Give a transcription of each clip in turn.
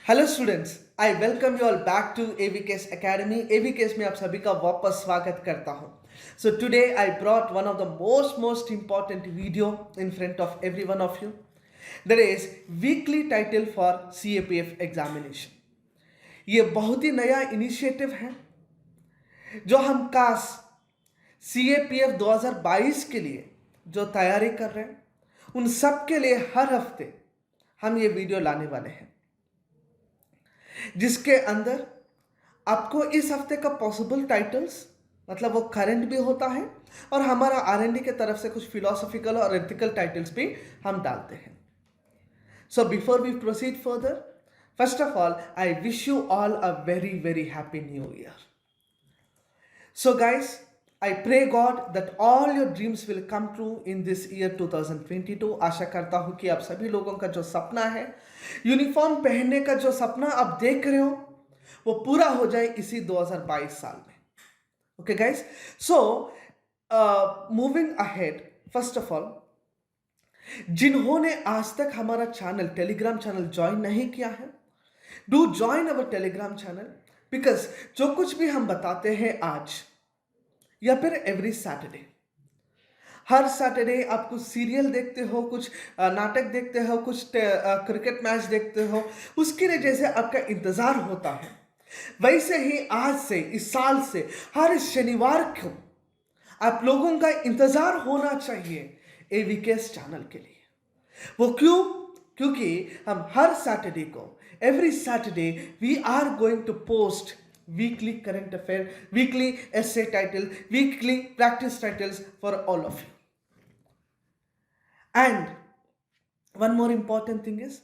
Hello students, I welcome you all back to AVKS academy. AVKS में आप सभी का वापस स्वागत करता हूं। So today I brought one of the most important video in front of every one of you. That is weekly title for CAPF examination. ये बहुत ही नया इनिशिएटिव है जो हम कास CAPF 2022 के लिए जो तैयारी कर रहे हैं उन सब के लिए हर हफ्ते हम ये वीडियो लाने वाले हैं, जिसके अंदर आपको इस हफ्ते का पॉसिबल टाइटल्स मतलब वो करंट भी होता है और हमारा R&D के तरफ से कुछ फिलोसॉफिकल और एथिकल टाइटल्स भी हम डालते हैं। So before we proceed further, first of all I wish you all a very happy new year. So guys, I pray God that all your dreams will come true in this year 2022। आशा करता हूँ कि आप सभी लोगों का जो सपना है, यूनिफॉर्म पहनने का जो सपना आप देख रहे हो, वो पूरा हो जाए इसी 2022 साल में। Okay guys, so moving ahead, first of all जिन्होंने आज तक हमारा चैनल टेलीग्राम चैनल ज्वाइन नहीं किया है, do join our Telegram channel, because जो कुछ भी हम बताते हैं आज या फिर एवरी सैटरडे, हर सैटरडे आप कुछ सीरियल देखते हो, कुछ नाटक देखते हो, कुछ क्रिकेट मैच देखते हो, उसके लिए जैसे आपका इंतज़ार होता है, वैसे ही आज से इस साल से हर शनिवार को आप लोगों का इंतज़ार होना चाहिए एवीकेस चैनल के लिए। वो क्यों? क्योंकि हम हर सैटरडे को, every Saturday we are going to post weekly current affair, weekly essay title, weekly practice titles for all of you. And one more important thing is,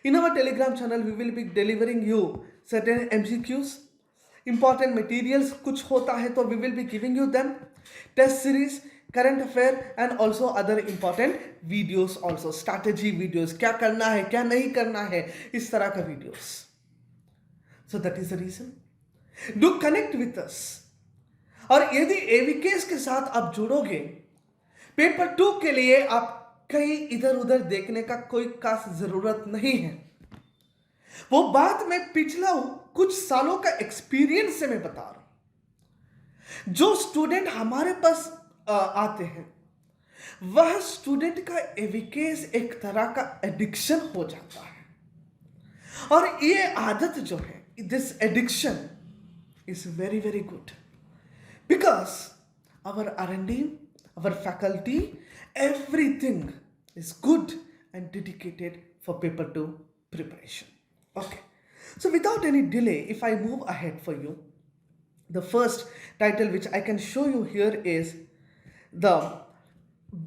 in our telegram channel we will be delivering you certain MCQs, important materials कुछ होता है तो we will be giving you them, test series, current affair and also other important videos, also strategy videos, क्या करना है क्या नहीं करना है, इस तरह का videos. So that is the reason, do connect with us. और यदि एवीकेस के साथ आप जुड़ोगे, पेपर 2 के लिए आप कहीं इधर उधर देखने का कोई खास जरूरत नहीं है। वो बात मैं पिछला कुछ सालों का एक्सपीरियंस से मैं बता रहा हूं। जो स्टूडेंट हमारे पास आते हैं, वह स्टूडेंट का एवीकेस एक तरह का एडिक्शन हो जाता है। और ये आदत जो है, this addiction is very good, because our R&D, our faculty, everything is good and dedicated for paper 2 preparation. Okay, so without any delay, if I move ahead for you, the first title which I can show you here is the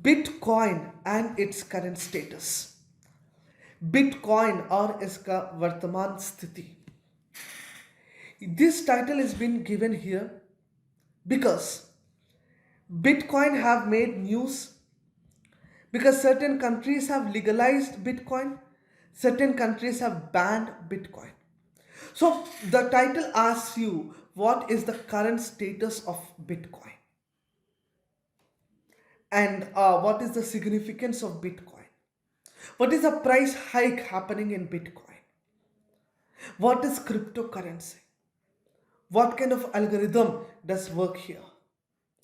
Bitcoin and its current status. Bitcoin और इसका वर्तमान स्थिति। This title has been given here because Bitcoin have made news, because certain countries have legalized Bitcoin, certain countries have banned Bitcoin. So the title asks you, what is the current status of Bitcoin, and what is the significance of Bitcoin, what is the price hike happening in Bitcoin, what is cryptocurrency, what kind of algorithm does work here.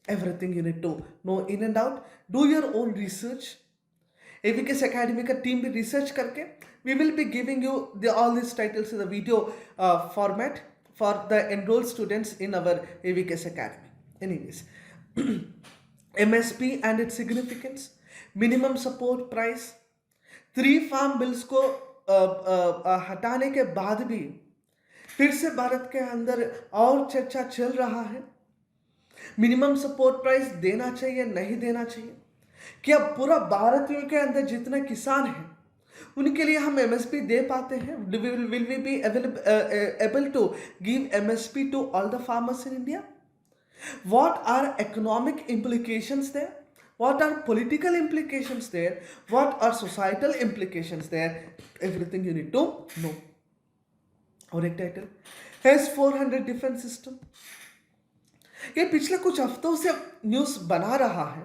Everything you need to know in and out. Do your own research. AVKS academy का team भी research करके we will be giving you all these titles in the video format for the enrolled students in our AVKS Academy. Anyways, MSP and its significance, minimum support price, 3 farm bills को हटाने के बाद भी फिर से भारत के अंदर और चर्चा चल रहा है। मिनिमम सपोर्ट प्राइस देना चाहिए नहीं देना चाहिए, क्या पूरा भारत के अंदर जितने किसान हैं उनके लिए हम MSP दे पाते हैं? Will we be able to give MSP to all the farmers in India? What are economic implications there? What are political implications there? What are societal implications there? Everything you need to know. और एक title S-400 defence system. ये पिछले कुछ हफ्तों से news बना रहा है,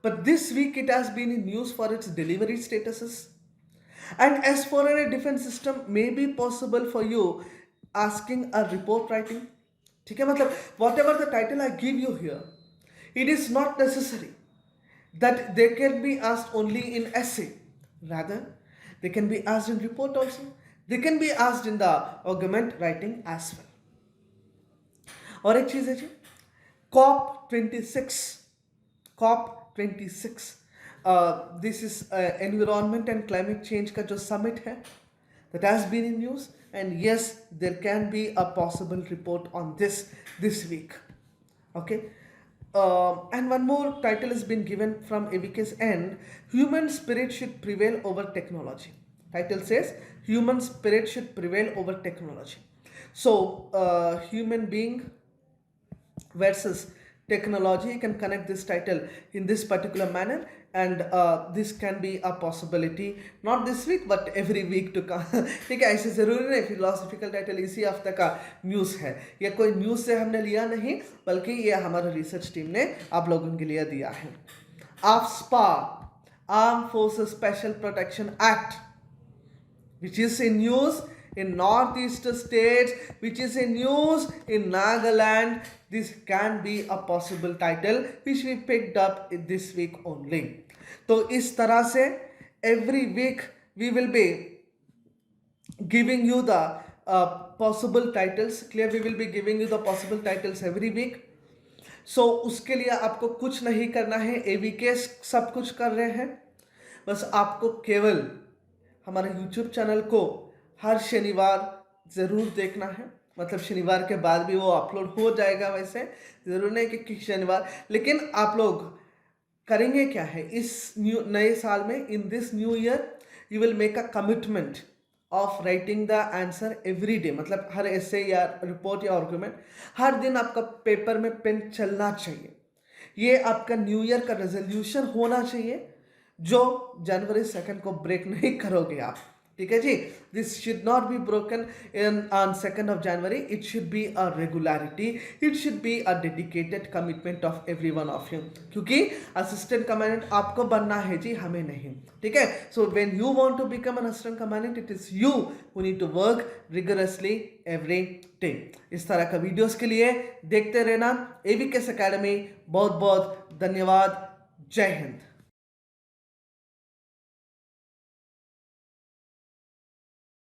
but this week it has been in news for its delivery statuses, And as for a defense system, may be possible for you asking a report writing. ठीक है, मतलब whatever the title I give you here, it is not necessary that they can be asked only in essay. Rather, they can be asked in report also. They can be asked in the argument writing as well. और एक चीज है जी, COP26, COP26, this is environment and climate change का जो summit है, that has been in news, and yes, there can be a possible report on this week. Okay. And one more title has been given from AVK's end: human spirit should prevail over technology. Title says human spirit should prevail over technology. So human being versus technology, you can connect this title in this particular manner, and this can be a possibility not this week but every week to come. ठीक है, ऐसे ज़रूरी नहीं philosophical title इसी हफ्ते का news है, ये कोई न्यूज़ से हमने लिया नहीं, बल्कि ये हमारे रिसर्च टीम ने आप लोगों के लिए दिया है. AFSPA, arm forces special protection act, which is in news in northeast states, which is in news in Nagaland. This can be a possible title which we picked up this week only. तो इस तरह से every week we will be giving you the possible titles. Clear? We will be giving you the possible titles every week. So उसके लिए आपको कुछ नहीं करना है, AVK सब कुछ कर रहे हैं. बस आपको केवल हमारे YouTube चैनल को हर शनिवार ज़रूर देखना है. मतलब शनिवार के बाद भी वो अपलोड हो जाएगा, वैसे ज़रूर नहीं कि शनिवार, लेकिन आप लोग करेंगे क्या है इस नए साल में, in this new year you will make a commitment of writing the answer every day. मतलब हर ऐसे या रिपोर्ट या आर्गुमेंट हर दिन आपका पेपर में पेन चलना चाहिए. ये आपका न्यू ईयर का रेजोल्यूशन होना चाहिए जो जनवरी 2 को ब्रेक नहीं करोगे आप. ठीक है जी, this should not be broken on 2 of January. It should be a regularity, it should be a dedicated commitment of every one of you, क्योंकि असिस्टेंट कमांडेंट आपको बनना है जी, हमें नहीं. ठीक है, so when you want to become an assistant commandant, it is you who need to work rigorously every day. इस तरह का वीडियोस के लिए देखते रहना AVK's अकेडमी. बहुत बहुत धन्यवाद. जय हिंद.